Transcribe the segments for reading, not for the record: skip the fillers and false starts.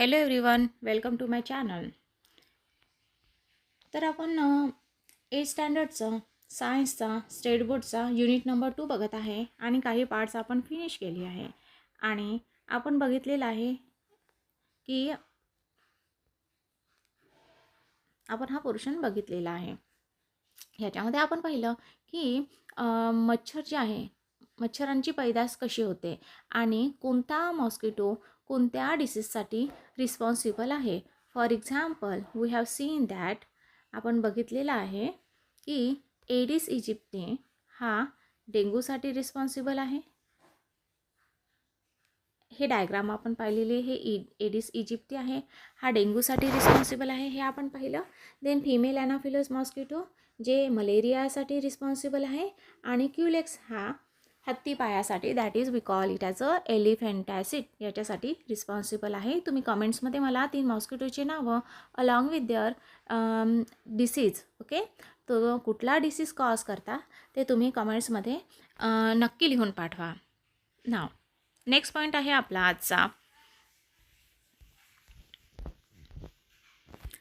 Hello everyone, welcome to my channel. तर आपण 8th स्टँडर्डचं सायन्सचा स्टेट बोर्डचा युनिट नंबर 2 बघत आहे आणि काही पार्ट्स आपण फिनिश केली आहे. आणि आपण बघितलेलं आहे की आपण हा पोर्शन बघितलेला आहे. ह्याच्यामध्ये आपण पाहिलं की मच्छर जे आहे, मच्छरांची पैदास कशी होते आणि कोणता मॉस्किटो कोणत्या डिसीजसाठी रिस्पॉन्सिबल आहे. For example we have seen that आपण बघितलेलं आहे की एडिस इजिप्ती हा डेंग्यूसाठी रिस्पॉन्सिबल आहे. हे डायग्राम आपण पाहिलेले हे एडिस इजिप्ती आहे, हा डेंग्यूसाठी रिस्पॉन्सिबल आहे, हे आपण पाहिलं. देन फिमेल ॲनाफिलस मॉस्किटो जे मलेरियासाठी रिस्पॉन्सिबल आहे आणि क्युलेक्स हा हत्तीपायासाठी, that is we call it as a elephantiasis, याच्यासाठी रिस्पॉन्सिबल आहे. तुम्ही कमेंट्समध्ये मला 3 मॉस्किटोची नावं along with their disease, okay, तो कुठला डिसीज कॉज करता ते तुम्ही कमेंट्समध्ये नक्की लिहून पाठवा. नाव नेक्स्ट पॉईंट आहे आपला आजचा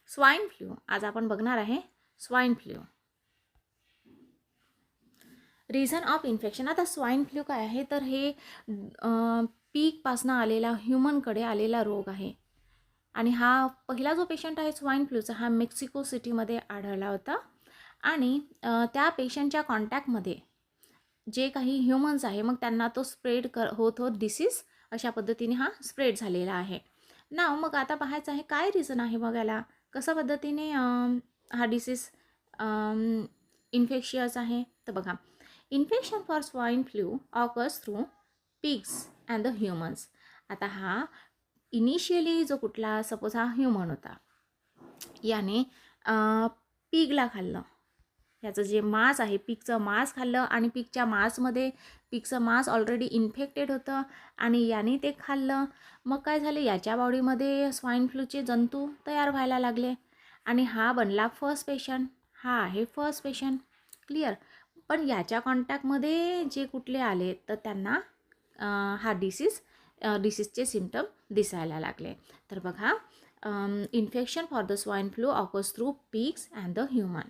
स्वाईन फ्लू. आज आपण बघणार आहे swine flu. Reason of infection. आता स्वाईन फ्लू काय आहे तर हे पीकपासनं आलेला ह्युमनकडे आलेला रोग आहे आणि हा पहिला जो पेशंट आहे स्वाईन फ्लूचा हा मेक्सिको सिटीमध्ये आढळला होता आणि त्या पेशंटच्या कॉन्टॅक्टमध्ये जे काही ह्युमन्स आहे मग त्यांना तो स्प्रेड होत डिसीज अशा पद्धतीने हा स्प्रेड झालेला आहे ना. मग आता पाहायचं आहे काय रिझन आहे मग याला, कशा पद्धतीने हा डिसीज इन्फेक्शियस आहे. तर बघा, infection for swine flu occurs through pigs and the humans. आता हा इनिशियली जो कुठला सपोज हा ह्युमन होता, याने पिगला खाल्लं, याचं जे मांस आहे पिगचं मांस खाल्लं आणि पिगच्या मांसमध्ये पिगचं मांस ऑलरेडी इन्फेक्टेड होतं आणि याने ते खाल्लं. मग काय झालं, याच्या बॉडीमध्ये स्वाईन फ्लूचे जंतू तयार व्हायला लागले आणि हा बनला फर्स्ट पेशंट. हा आहे फर्स्ट पेशंट, क्लिअर. पण याच्या कॉन्टॅक्टमध्ये जे कुठले आले तर त्यांना हा डिसीजचे सिम्पटम दिसायला लागले. तर बघा, infection for the swine flu occurs through pigs and the human.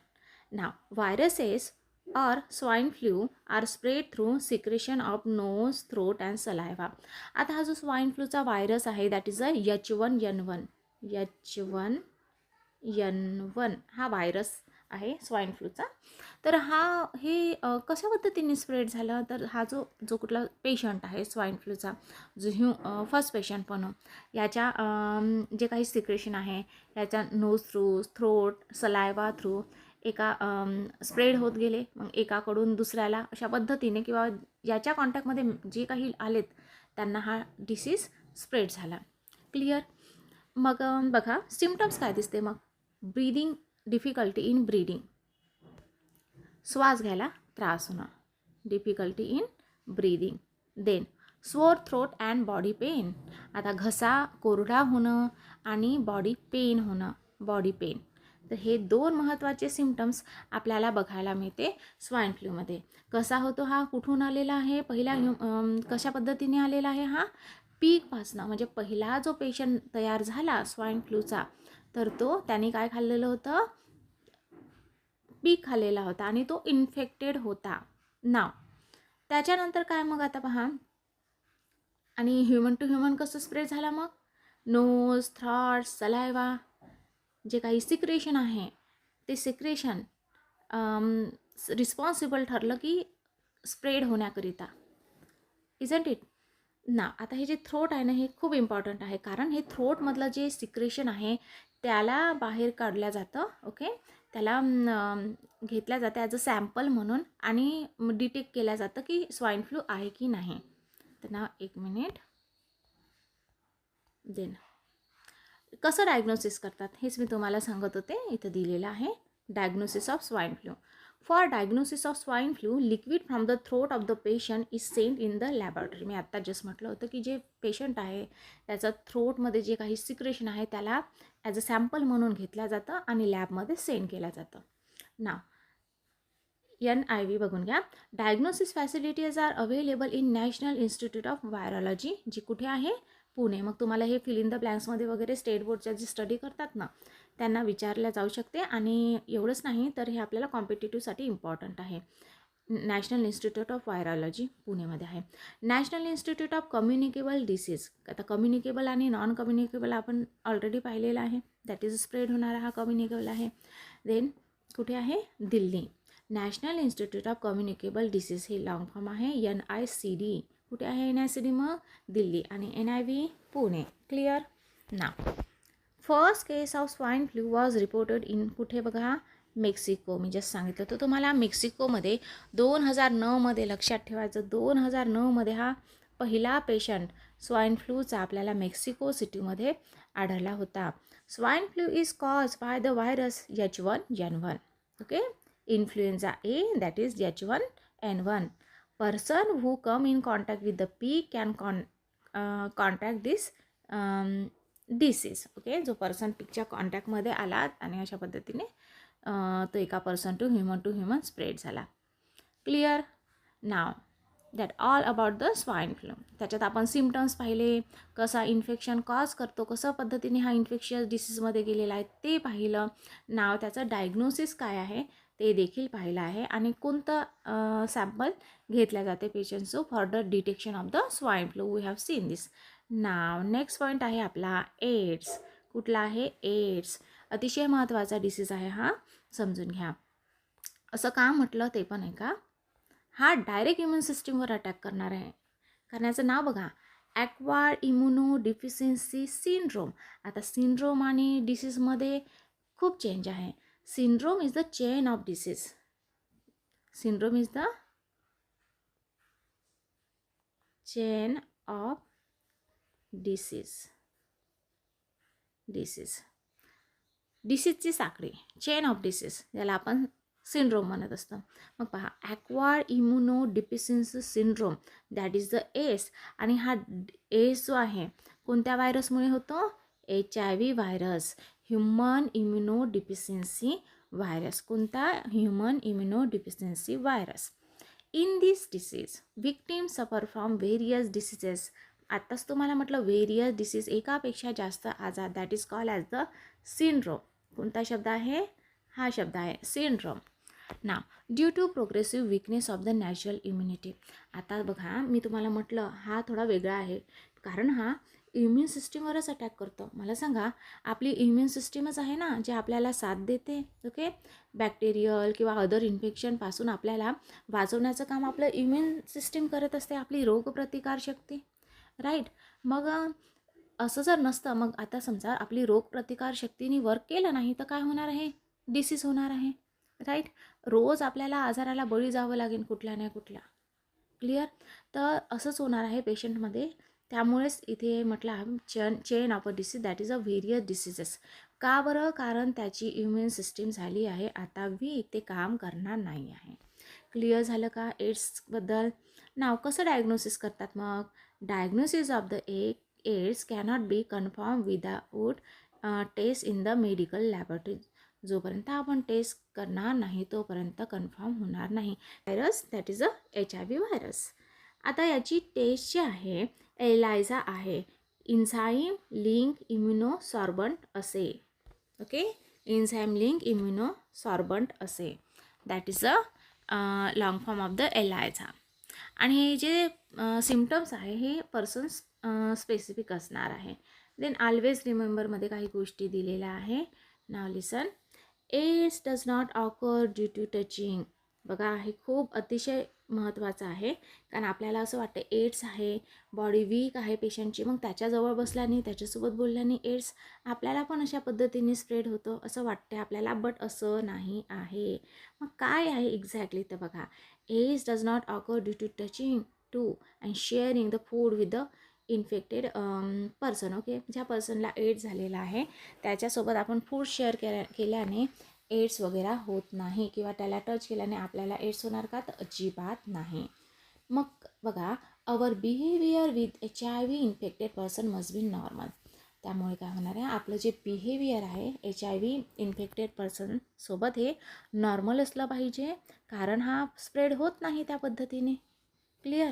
Now, viruses or swine flu are spread through secretion of nose, throat and saliva. आता हा जो स्वाईन फ्लूचा व्हायरस आहे that is a H1N1. H1N1 हा virus आहे swine फ्लूचा. तर हे कशा पद्धतीने स्प्रेड झालं तर हा जो कुठला पेशंट आहे स्वाईन फ्लूचा, जो फर्स्ट पेशंट पण याच्या जे काही सिक्रेशन आहे याच्या knows through, throat, saliva through एका स्प्रेड होत गेले, मग एकाकडून दुसऱ्याला अशा पद्धतीने किंवा याच्या कॉन्टॅक्टमध्ये जे काही आलेत त्यांना हा डिसीज स्प्रेड झाला, क्लिअर. मग बघा सिम्पटम्स काय दिसते मग, ब्रीदिंग डिफिकल्टी इन ब्रीदिंग, श्वास घ्यायला त्रास होणं, difficulty in breathing. Then sore throat and body pain. आता घसा कोरडा होणं आणि बॉडी पेन होणं, बॉडी पेन. तर हे 2 महत्त्वाचे सिम्पटम्स आपल्याला बघायला मिळते स्वाईन फ्लूमध्ये. कसा होतो हा, कुठून आलेला आहे, पहिल्या कशा पद्धतीने आलेला आहे हा, पीकपासनं. म्हणजे पहिला जो पेशंट तयार झाला स्वाईन फ्लूचा तर त्याने काय खाल्लेलं होतं, पीक खाल्लेला होता आणि तो इन्फेक्टेड होता ना. त्याच्यानंतर काय मग आता पहा, आणि ह्युमन टू ह्युमन कसं स्प्रेड झाला मग, नोज, थ्रॉट, सलायवा, जे काही सिक्रेशन आहे ते सिक्रेशन रिस्पॉन्सिबल ठरलं की स्प्रेड होण्याकरिता, इजंट इट ना. आता हे जे थ्रोट आहे ना हे खूप इम्पॉर्टंट आहे, कारण हे थ्रोटमधलं जे सिक्रेशन आहे त्याला बाहेर काढलं जातं, ओके. त्याला घेतल्या जातं ॲज अ सॅम्पल म्हणून आणि डिटेक्ट केलं जातं की स्वाईन फ्लू आहे की नाही. तर ना एक मिनिट. देन कसं डायग्नोसिस करतात हेच मी तुम्हाला सांगत होते, इथं दिलेलं आहे diagnosis of swine flu. For diagnosis of swine flu liquid from the throat of the patient is sent in the laboratory. मी आत्ता जस्ट म्हटलं होतं की जे पेशंट आहे त्याचं थ्रोटमध्ये जे काही सिक्रेशन आहे त्याला ॲज अ सॅम्पल म्हणून घेतलं जातं आणि लॅबमध्ये सेंड केलं जातं ना. NIV बघून घ्या. Diagnosis facilities are available in national institute of virology, जी कुठे आहे पुणे. मग तुम्हाला हे फिल इन द ब्लँक्समध्ये वगैरे स्टेट बोर्डच्या जे स्टडी करतात ना त्यांना विचारल्या जाऊ शकते. आणि एवढंच नाही तर हे आपल्याला कॉम्पिटिटिव्हसाठी इम्पॉर्टंट आहे. नॅशनल इन्स्टिट्यूट ऑफ व्हायरॉलॉजी पुणेमध्ये आहे. National institute of communicable disease, आता कम्युनिकेबल आणि नॉन कम्युनिकेबल आपण ऑलरेडी पाहिलेलं आहे. दॅट इज स्प्रेड होणारा हा कम्युनिकेबल आहे. देन कुठे आहे? Delhi. National institute of communicable disease हे लॉंग फॉर्म आहे NICD. कुठे आहे NICD? मग दिल्ली. आणि NIV Pune. Clear? Now first case of swine flu was reported in कुठे बघा? मेक्सिको. मी जस्ट सांगितलं तर तुम्हाला मेक्सिकोमध्ये 2009मध्ये, लक्षात ठेवायचं 2009मध्ये हा पहिला पेशंट स्वाईन फ्लूचा आपल्याला मेक्सिको सिटीमध्ये आढळला होता. Swine flu is cause by the virus H1N1. Okay, influenza A, that is H1N1. Person who come in contact with the pig can contact this disease. Okay, जो पर्सन पिकच्या कॉन्टॅक्टमध्ये आला आणि अशा पद्धतीने तो एका पर्सन टू ह्युमन स्प्रेड झाला. Clear? Now that all about the swine flu. त्याच्यात आपण सिम्पटम्स पाहिले, कसा इन्फेक्शन कॉज करतो, कसं पद्धतीने हा इन्फेक्शियस डिसीजमध्ये गेलेला आहे ते पाहिलं. नाव त्याचं डायग्नोसिस काय आहे ते देखील पाहिलं आहे. आणि कोणतं सॅम्पल घेतल्या जाते पेशंटचं for the detection of the swine flu. We have seen this. नाव नेक्स्ट पॉईंट आहे आपला एड्स. कुठला आहे? एड्स. अतिशय महत्त्वाचा डिसीज आहे हा, समजून घ्या. असं का म्हटलं ते पण आहे का? हा डायरेक्ट इम्युन सिस्टीमवर अटॅक करणार आहे. करण्याचं नाव बघा, ॲक्वायर्ड इम्युनो डिफिशियन्सी सिंड्रोम. आता सिंड्रोम आणि डिसीजमध्ये खूप चेंज आहे. Syndrome is the chain of disease. Syndrome is the chain of डिसीजची साखळी, चेन ऑफ डिसीज, ज्याला आपण सिंड्रोम म्हणत असतो. मग पहा, acquired immuno deficiency syndrome, that is the AIDS. आणि हा एस जो आहे कोणत्या व्हायरसमुळे होतो? HIV virus, human immuno deficiency virus. कोणता? Human immuno deficiency virus. In this disease victim suffer from various diseases. आत्ताच तुम्हाला म्हटलं व्हेरियस डिसीज, एकापेक्षा जास्त आजार, that is called as the syndrome. कोणता शब्द आहे? हा शब्द आहे syndrome. Now due to progressive weakness of the natural immunity. आता बघा, मी तुम्हाला म्हटलं हा थोडा वेगळा आहे कारण हा इम्युन सिस्टीमवरच अटॅक करतो. मला सांगा, आपली इम्युन सिस्टीमच आहे ना जे आपल्याला साथ देते. ओके, बॅक्टेरियल किंवा अदर इन्फेक्शनपासून आपल्याला वाचवण्याचं काम आपलं इम्युन सिस्टीम करत असते, आपली रोगप्रतिकारशक्ती. राईट? मग असं जर नसतं, मग आता समजा आपली रोगप्रतिकारशक्तीने वर्क केलं नाही तर काय होणार आहे? डिसीज होणार आहे. राईट? रोज आपल्याला आजाराला बळी जावं लागेल कुठल्या ना कुठल्या. क्लिअर? तर असंच होणार आहे पेशंटमध्ये. त्यामुळेच इथे म्हटलं आहे chain of a disease, that is a various diseases. का बरं? कारण त्याची इम्युन सिस्टीम झाली आहे आता वीक, ते काम करणार नाही आहे. क्लिअर झालं का एड्सबद्दल? नाव कसं डायग्नोसिस करतात मग? Diagnosis of the AIDS cannot be confirm without test in the medical laboratory. जोपर्यंत आपण टेस्ट करणार नाही तोपर्यंत कन्फर्म होणार नाही. Virus, that is a HIV virus. आता याची टेस्ट जी आहे एलायझा आहे, इन्झाईम लिंक इम्युनोसॉर्बंट असे. ओके, इन्झाईम लिंक इम्युनोसॉर्बंट असे, that is a long form of the ELISA. आणि हे जे सिम्पटम्स आहे हे पर्सन्स स्पेसिफिक असणार आहे. देन ऑलवेज रिमेंबरमध्ये काही गोष्टी दिलेल्या आहे. Now listen. AIDS does not occur due to touching. बघा, हे खूप अतिशय महत्त्वाचं आहे कारण आपल्याला असं वाटतं एड्स आहे, बॉडी वीक आहे पेशंटची, मग त्याच्याजवळ बसल्याने त्याच्यासोबत बोलल्याने एड्स आपल्याला पण अशा पद्धतीने स्प्रेड होतं असं वाटते आपल्याला, बट असं नाही आहे. मग काय आहे एक्झॅक्टली? तर बघा, AIDS does not occur due to touching to and sharing the food with the infected person. Okay, ज्या पर्सनला एड्स झालेला आहे त्याच्यासोबत आपण फूड शेअर केल्याने एड्स वगैरे होत नाही किंवा त्याला टच केल्याने आपल्याला एड्स होणार का? तर अजिबात नाही. मग बघा, our behaviour with HIV infected person must be normal. त्यामुळे काय होणार आहे? आपलं जे बिहेवियर आहे HIV इन्फेक्टेड पर्सनसोबत हे नॉर्मल असलं पाहिजे कारण हा स्प्रेड होत नाही त्या पद्धतीने. क्लिअर?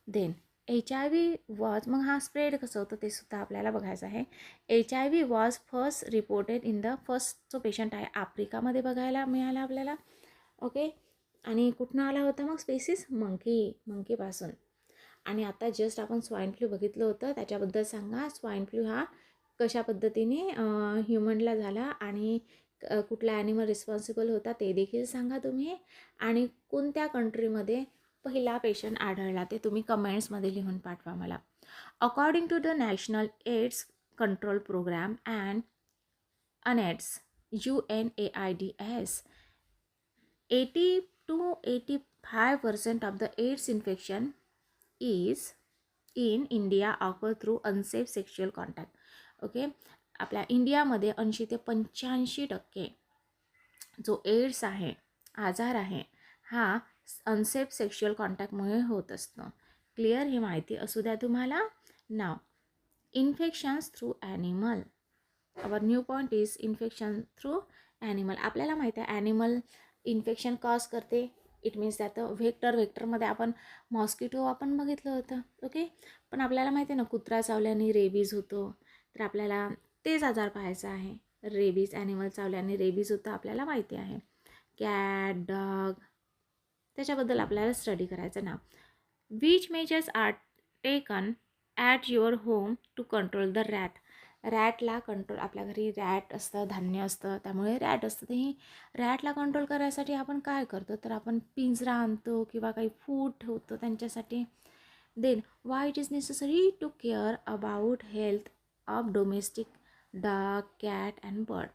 देन HIV वॉज, मग हा स्प्रेड कसं होतं ते सुद्धा आपल्याला बघायचं आहे. HIV was first reported in the first, जो पेशंट आहे आफ्रिकामध्ये बघायला मिळाला आपल्याला. ओके, आणि कुठनं आला होता मग स्पेसिस? मंकीपासून. आणि आता जस्ट आपण स्वाईन फ्लू बघितलं होतं, त्याच्याबद्दल सांगा. स्वाईन फ्लू हा कशा पद्धतीने ह्युमनला झाला आणि कुठला ॲनिमल रिस्पॉन्सिबल होता ते देखील सांगा तुम्ही. आणि कोणत्या कंट्रीमध्ये पहिला पेशंट आढळला ते तुम्ही कमेंट्समध्ये लिहून पाठवा मला. According to the National AIDS Control Programme and UNAIDS, UNAIDS, 80 to 85% of the AIDS infection is in India occur through unsafe sexual contact. Okay, आपल्या इंडियामध्ये 80 ते 85% जो एड्स आहे, आजार आहे, हा अनसेफ सेक्शुअल कॉन्टॅक्टमुळे होत असतं. क्लिअर? ही माहिती असू द्या तुम्हाला. Now, infections through animal. Our new point is infection through animal. आपल्याला माहिती आहे ॲनिमल इन्फेक्शन कॉज करते. इट मीन्स त्यात व्हेक्टरमध्ये आपण मॉस्किटो आपण बघितलं होतं. ओके, पण आपल्याला माहिती आहे ना कुत्रा चावल्याने रेबीज होतो, तर आपल्याला तेच आजार पाहायचा आहे. रेबीज, ॲनिमल चावल्याने रेबीज होतं आपल्याला माहिती आहे. कॅट, डॉग, त्याच्याबद्दल आपल्याला स्टडी करायचं ना. Which measures are taken at your home to control the rat. रॅटला कंट्रोल, आपल्या घरी रॅट असतं, धान्य असतं, त्यामुळे रॅट असतं. ते रॅटला कंट्रोल करायसाठी आपण काय करतो, तर आपण पिंजरा आणतो किंवा काही फूड ठेवतो त्यांच्यासाठी. Then why it is necessary to care about health of domestic dog, cat and bird.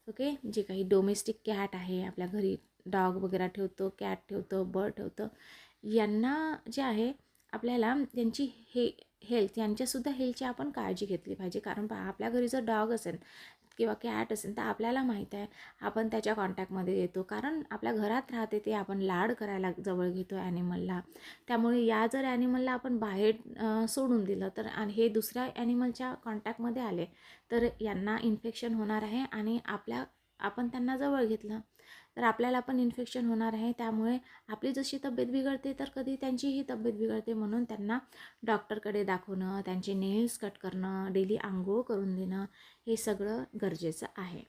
Okay, जे काही डोमेस्टिक कॅट आहे, आपल्या घरी डॉग वगैरे ठेवतो, कॅट ठेवतो, बर्ड ठेवतो, यांना जे आहे आपल्याला त्यांची हेल्थ, यांच्यासुद्धा हेल्थची आपण काळजी घेतली पाहिजे. कारण आपल्या घरी जर डॉग असेल किंवा कॅट असेल तर आपल्याला माहीत आहे आपण त्याच्या कॉन्टॅक्टमध्ये येतो, कारण आपल्या घरात राहते ते, आपण लाड करायला जवळ घेतो ॲनिमलला. त्यामुळे या जर ॲनिमलला आपण बाहेर सोडून दिलं तर आणि हे दुसऱ्या ॲनिमलच्या कॉन्टॅक्टमध्ये आले तर यांना इन्फेक्शन होणार आहे आणि आपण त्यांना जवळ घेतलं तर आपल्याला पण इन्फेक्शन होणार आहे. त्यामुळे आपली जशी तब्येत बिघडते तर कधी त्यांचीही तब्येत बिघडते. म्हणून त्यांना डॉक्टरकडे दाखवणं, त्यांचे नेल्स कट करणं, डेली आंघोळ करून देणं, हे सगळं गरजेचं आहे.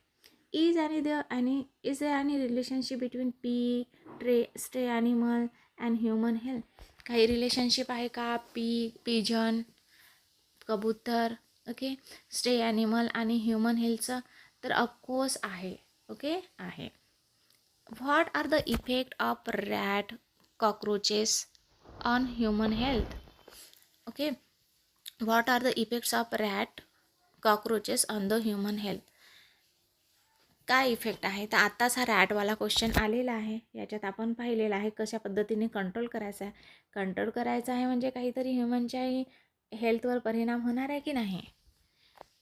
Is there any relationship between stay animal and human health. काही रिलेशनशिप आहे का पिजन, कबूतर, ओके, स्टे ॲनिमल आणि ह्युमन हेल्थचं? तर ऑफकोर्स आहे. ओके, आहे. What are the effect of rat, cockroaches on human health? Okay, what are the effects of rat, cockroaches on the human health? काय इफेक्ट आहे? तर आत्ताच हा रॅटवाला क्वेश्चन आलेला आहे. याच्यात आपण पाहिलेलं आहे कशा पद्धतीने कंट्रोल करायचा आहे. कंट्रोल करायचा आहे म्हणजे काहीतरी ह्युमनच्याही हेल्थवर परिणाम होणार आहे की नाही.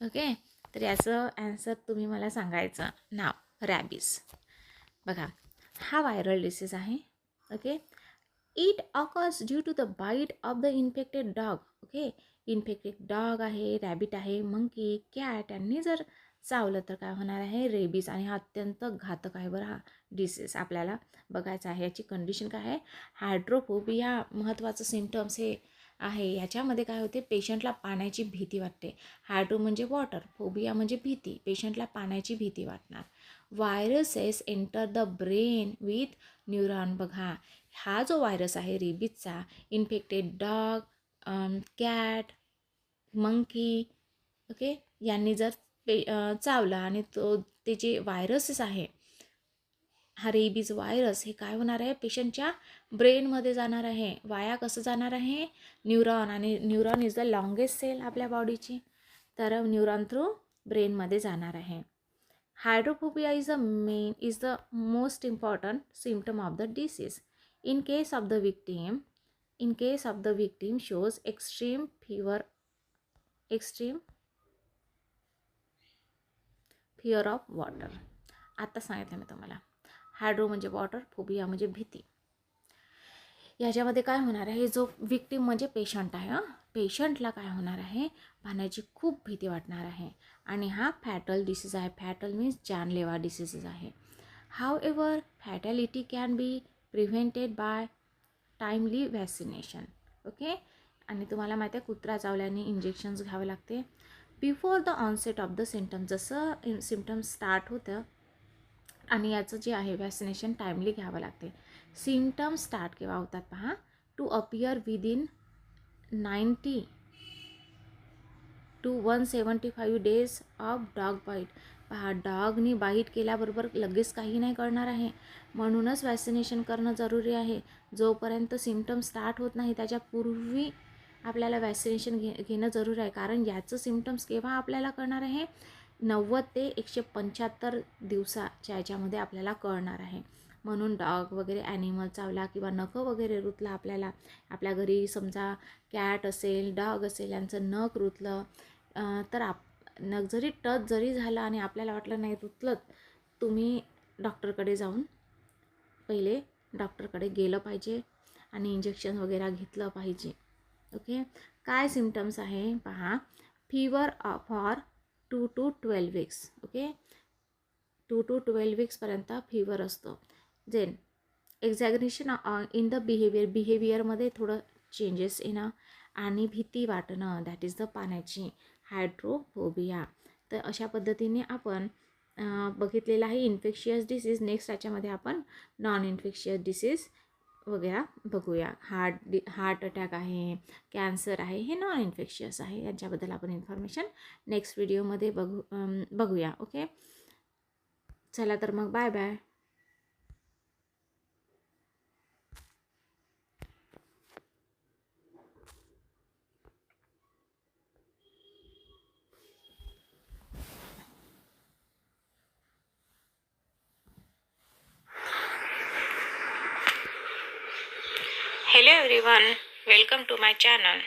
ओके, तर याचं ॲन्सर तुम्ही मला सांगायचं. नाव, रॅबीज. बघा, हा व्हायरल डिसीज आहे. Okay, it occurs due to the bite of the infected dog. Okay, infected dog आहे, रॅबिट आहे, मंकी, कॅट यांनी जर चावलं तर काय होणार आहे? रेबीज. आणि हा अत्यंत घातक आहे बरं हा डिसीज. आपल्याला बघायचा आहे याची कंडिशन काय आहे. हायड्रोफोबिया महत्त्वाचं सिम्टम्स हे आहे. याच्यामध्ये काय होते, पेशंटला पाण्याची भीती वाटते. हायड्रो म्हणजे वॉटर, फोबिया म्हणजे भीती, पेशंटला पाण्याची भीती वाटणार. Viruses enter the brain with neuron. बघा, हा जो व्हायरस आहे रेबीजचा, infected dog, cat, monkey, okay, यांनी जर चावला आणि ते जे व्हायरसेस आहे, हा रेबीज व्हायरस हे काय होणार आहे, पेशंटच्या ब्रेनमध्ये जाणार आहे. वाया कसं जाणार आहे? न्यूरॉन. आणि neuron is the longest cell आपल्या बॉडीची, तर न्यूरॉन थ्रू ब्रेनमध्ये जाणार आहे. Hydrophobia is the most important symptom of the disease. In case of the victim shows extreme fear of water. आता सांगितलं मी तुम्हाला. हायड्रो म्हणजे वॉटर, फोबिया म्हणजे भीती. याच्यामध्ये काय होणार आहे, जो विक्टिम म्हणजे पेशंट आहे, पेशंटला काय होणार आहे, पाण्याची खूप भीती वाटणार आहे. आणि हा फॅटल डिसीज आहे. फॅटल मीन्स जानलेवा डिसीज आहे. However fatality can be prevented by timely vaccination. Okay, आणि तुम्हाला माहिती आहे कुत्रा चावल्याने इंजेक्शन्स घ्यावे लागते before the onset of the symptoms. जसं सिम्टम्स स्टार्ट होतं आणि याचं जे आहे वॅक्सिनेशन टाईमली घ्यावं लागते. सिम्टम्स स्टार्ट केव्हा होतात पहा, to appear within 90 to 175 days of dog bite. पहा, डॉगनी बाईट केल्याबरोबर लगेच काही नाही करणार आहे, म्हणूनच वॅक्सिनेशन करणं जरुरी आहे. जोपर्यंत सिम्टम स्टार्ट होत नाही त्याच्यापूर्वी आपल्याला वॅक्सिनेशन घेणं जरुरी आहे. कारण याचं सिम्टम्स केव्हा आपल्याला कळणार आहे, 90 ते 175 दिवसाच्या याच्यामध्ये आपल्याला कळणार आहे. म्हणून डॉग वगैरे ॲनिमल चावला किंवा नखं वगैरे रुतला आपल्याला, आपल्या घरी समजा कॅट असेल डॉग असेल यांचं नख रुतलं तर नख जरी टच जरी झालं आणि आपल्याला वाटलं नाही रुतलं, तुम्ही डॉक्टरकडे जाऊन पहिले डॉक्टरकडे गेलं पाहिजे आणि इंजेक्शन वगैरे घेतलं पाहिजे. ओके. काय सिम्टम्स आहे पहा, fever for 2 to 12 weeks. Okay, 2 to 12 वीक्सपर्यंत फीवर असतो. देन एक्झॅगरेशन इन द बिहेवियरमध्ये थोडं चेंजेस येणं आणि भीती वाटणं, दॅट इज द पाण्याची हायड्रोफोबिया. तर अशा पद्धतीने आपण बघितलेलं आहे इन्फेक्शियस डिसीज. नेक्स्ट याच्यामध्ये आपण नॉन इन्फेक्शियस डिसीज वगैरे बघूया. हार्ट अटॅक आहे, कॅन्सर आहे, हे नॉन इन्फेक्शियस आहे. यांच्याबद्दल आपण इन्फॉर्मेशन नेक्स्ट व्हिडिओमध्ये बघूया. ओके, चला तर मग bye bye. Hello everyone, welcome to my channel.